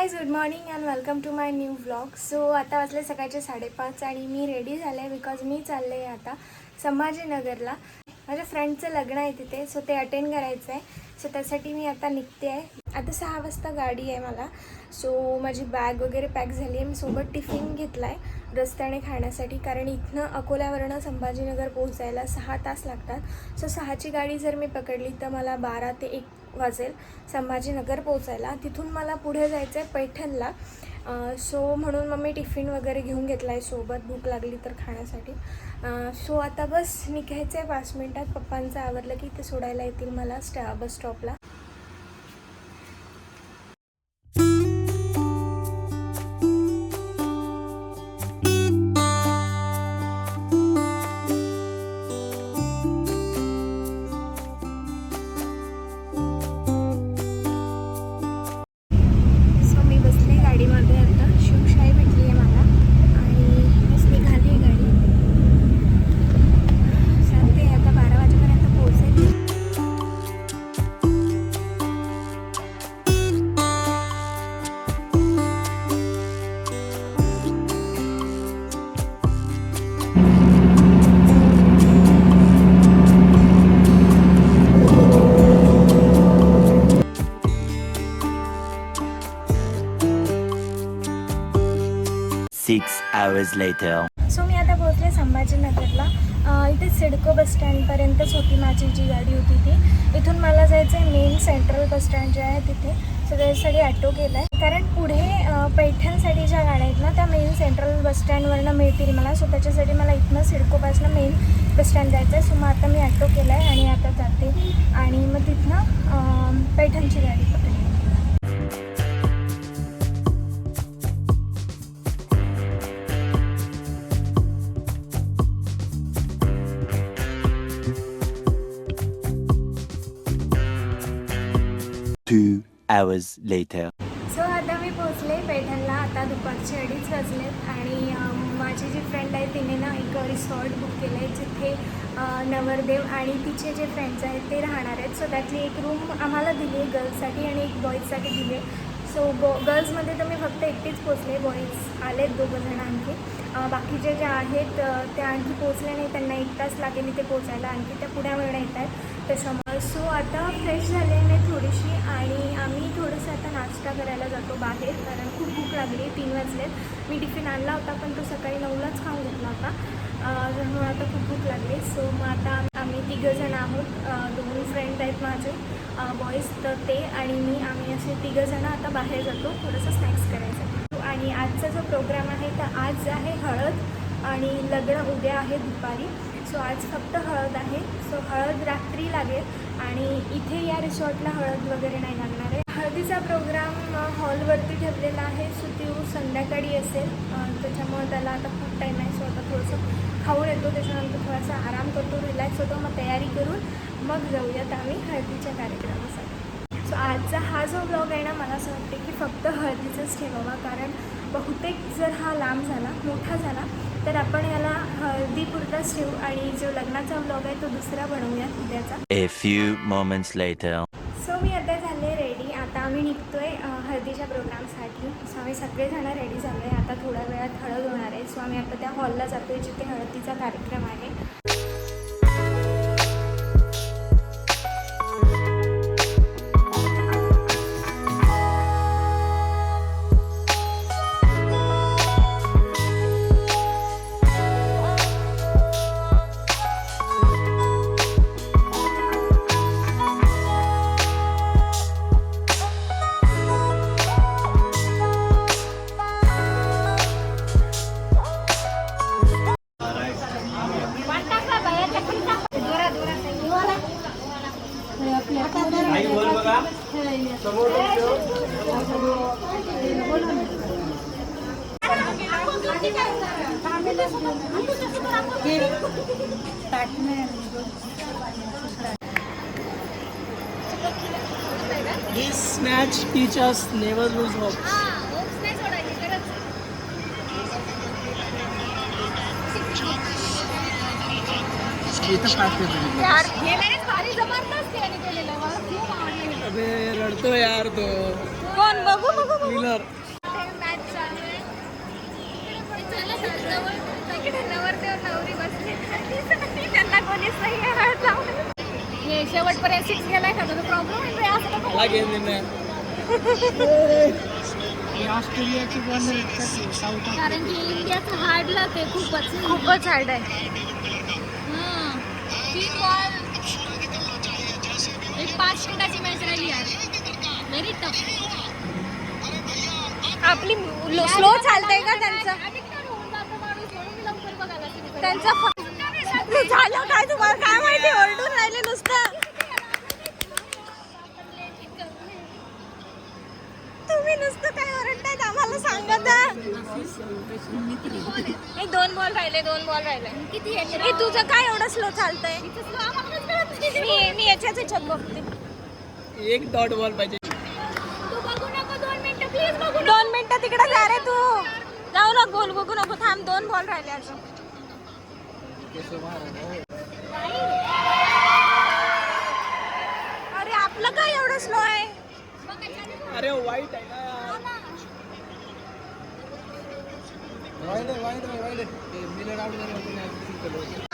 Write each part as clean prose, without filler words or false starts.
Guys, good morning and welcome to my new vlog. So आता वाजले सकाळचे 5:30 आणि मी रेडी झाले बिकॉज मी चालले आहे आता संभाजीनगरला. माझ्या फ्रेंडचं लग्न आहे तिथे, सो ते अटेंड करायचं आहे. सो त्यासाठी मी आता निघते आहे. आता 6 वाजता गाडी आहे मला. सो माझी बॅग वगैरे पॅक झाली आहे. मी सोबत टिफिन घेतला आहे रस्त्याने खाण्यासाठी, कारण इथनं अकोल्यावरनं संभाजीनगर पोहोचायला 6 तास लागतात. सो 6ची गाडी जर मी पकडली तर मला 12 ते 1 वाजेल संभाजीनगर पोहोचायला. तिथून मला पुढे जायचं आहे पैठणला. सो म्हणून मग मी टिफिन वगैरे घेऊन घेतला आहे सोबत, भूक लागली तर खाण्यासाठी. सो आता बस निघायचं आहे 5 मिनटात. पप्पांचं आवरलं की ते सोडायला येतील मला बस स्टॉपला. गाडीमध्ये आता शिवशाही भेटली आहे मला आणि बस निघाली आहे गाडी. सांगते आता 12 वाजेपर्यंत पोहोचेल. hours later. सो मी आता पोहोचले संभाजीनगरला. इथे सिडको बस स्टँडपर्यंतच होती माझी जी गाडी होती ती. इथून मला जायचं आहे मेन सेंट्रल बस स्टँड जे आहे तिथे. सो त्याच्यासाठी ॲटो केला आहे, कारण पुढे पैठणसाठी ज्या गाड्या आहेत ना त्या मेन सेंट्रल बस स्टँडवरनं मिळतील मला. सो त्याच्यासाठी मला इथनं सिडकोपासनं मेन बस स्टँड जायचं आहे. सो मग आता मी ॲटो केला आहे आणि आता जाते आणि मग तिथनं पैठणची गाडी पकडली. hours later. सो आता मी पोहोचले पैठणला. आता दुपारचे 2:30 वाजलेत आणि माझी जी फ्रेंड आहे तिने ना एक रिसॉर्ट बुक केलं आहे जिथे नवरदेव आणि तिचे जे फ्रेंड्स आहेत ते राहणार आहेत. सो त्यातली एक रूम आम्हाला दिली आहे गर्ल्ससाठी आणि एक बॉईजसाठी दिली आहे. सो गर्ल्समध्ये तर मी फक्त एकटीच पोचले, बॉईज आलेत 2 जण आणखी. बाकीचे जे आहेत त्या आणखी पोचले नाही, त्यांना 1 तास लागेल इथे पोचायला. आणखी त्या पुण्यावरून येत आहेत त्याच्यामुळे. सो आता फ्रेश झाले मी थोडीशी आणि आम्ही थोडंसं आता नाश्ता करायला जातो बाहेर, कारण खूप भूक लागली. 3 वाजलेत. मी टिफिन आणला होता पण तो सकाळी 9लाच खाऊन घेतला होता. त्यामुळे आता खूप भूक लागली. सो मग आता आम्ही 3 जण आहोत. 2 फ्रेंड आहेत माझे बॉईज, तर ते आणि मी, आम्ही असे 3 जण आता बाहेर जातो थोडंसं स्नॅक्स करायचं. आणि आजचा जो प्रोग्राम आहे तर आज आहे हळद आणि लग्न उद्या आहे दुपारी. सो आज फक्त हळद आहे. सो हळद रात्री लागेल आणि इथे या रिसॉर्टला हळद वगैरे नाही लागणार आहे. हळदीचा प्रोग्राम हॉलवरती ठेवलेला आहे. सो ती संध्याकाळी असेल, त्याच्यामुळे त्याला आता खूप टाईम आहे. सो आता थोडंसं खाऊन येतो, त्याच्यानंतर थोडासा आराम करतो, रिलॅक्स होतो, मग तयारी करून मग जाऊयात आम्ही हळदीच्या कार्यक्रमासाठी. सो आजचा हा जो ब्लॉग आहे ना, मला असं वाटते की फक्त हळदीचाच ठेवावा, कारण बहुतेक जर हा लांब झाला, मोठा झाला तर आपण याला हळदीपुरताच ठेवू आणि जो लग्नाचा ब्लॉग आहे तो दुसरा बनवूयात उद्याचा. A few moments later. So मी आता झाले रेडी. आता आम्ही निघतोय हळदीच्या प्रोग्रामसाठी. सो आम्ही सगळेजण रेडी झालो आहे. आता थोड्या वेळात हळद होणार आहे. सो आम्ही आता त्या हॉलला जातो आहे जिथे हळदीचा कार्यक्रम आहे. This snatch teaches never lose hope. यार हे भारी जबरदस्त केलेलं, मला खूप आवडलं. अबे रडतो यार तो. कोण बघू बघू बघू. विनर. मॅच चालू आहे. इकडे नवरदेव नवरी बसले. त्यांना कोणीच नाही हळद लावून. हे शेवटपर्यंत 6 गेलाय का तुझा प्रॉब्लेम आहे असं नको. मला गेम नाही. ऑस्ट्रेलियाची पण साऊथ कारण की इंडियाचं हार्डला ते खूपच हार्ड आहे. 3 बॉल एक 5 मिनिटाची मॅच राहिली यार. Very tough. आपली स्लो चालतंय का त्यांचं? त्यांचं झालं काय तुम्हाला काय माहिती ओरडून राहिले नुसतं. तुम्ही नुसतं काय ओरडतायत आम्हाला सांगत. 2 बॉल राहिले 2 बॉल राहिले. किती आहे? हे तुझं काय एवढं स्लो चालतंय. मी याच्याच ह्याच्यात बघते. एक डॉट बॉल पाहिजे. तू बघू नको 2 मिनिटं प्लीज बघू. 2 मिनिटं तिकडे जा रे तू. जाऊ नको गोल बघू नको. थांब 2 बॉल राहिले अजून. अरे आपलं काय एवढं स्लो आहे. अरे वाईट आहे ना. वाईट मिलर आउट झाले.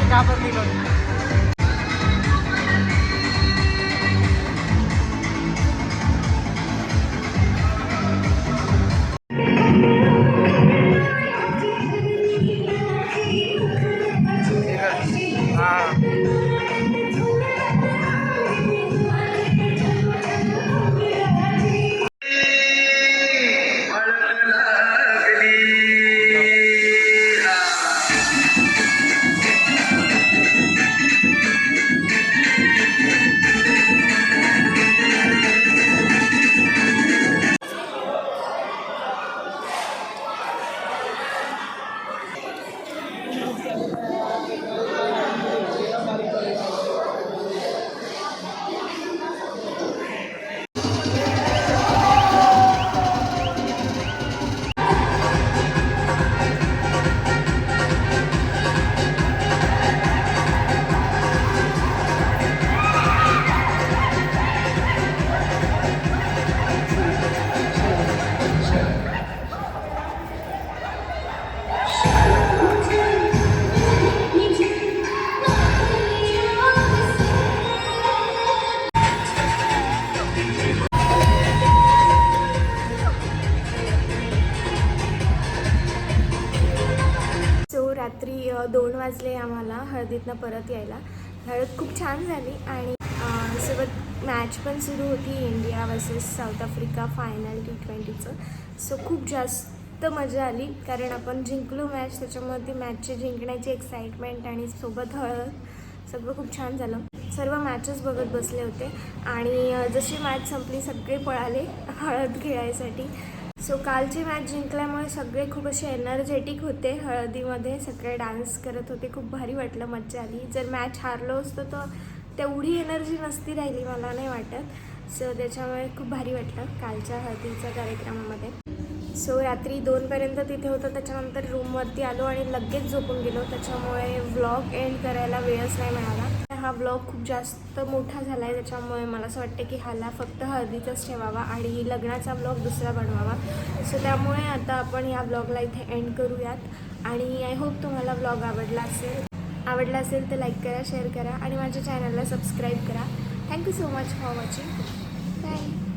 घाबरली लोक. रात्री 2 वाजले आम्हाला हळदीतनं परत यायला. हळद खूप छान झाली आणि सोबत मॅच पण सुरू होती India versus South Africa final T20चं. सो खूप जास्त मजा आली कारण आपण जिंकलो मॅच. त्याच्यामुळे ती मॅचची जिंकण्याची एक्साइटमेंट आणि सोबत हळद सगळं खूप छान झालं. सर्व मॅचेस बघत बसले होते आणि जशी मॅच संपली सगळे पळाले हळद खेळायसाठी. सो कालची मॅच जिंकल्यामुळे सगळे खूप असे एनर्जेटिक होते. हळदीमध्ये सगळे डान्स करत होते. खूप भारी वाटलं, मज्जा आली. जर मॅच हारलो असतो तर तेवढी एनर्जी नसती राहिली मला नाही वाटत. सो त्याच्यामुळे खूप भारी वाटलं कालच्या हळदीच्या कार्यक्रमामध्ये. सो रात्री 2पर्यंत तिथे होतं. त्याच्यानंतर रूमवरती आलो आणि लगेच झोपून गेलो. त्याच्यामुळे व्लॉग एंड करायला वेळच नाही मिळाला. हा ब्लॉग खूप जास्त मोठा झाला आहे, त्याच्यामुळे मला असं वाटतं की ह्याला फक्त हळदीचाच ठेवावा आणि लग्नाचा ब्लॉग दुसरा बनवावा. सो त्यामुळे आता आपण या ब्लॉगला इथे एंड करूयात आणि आय होप तुम्हाला ब्लॉग आवडला असेल तर लाईक करा, शेअर करा आणि माझ्या चॅनलला सबस्क्राईब करा. Thank you so much for watching. Bye.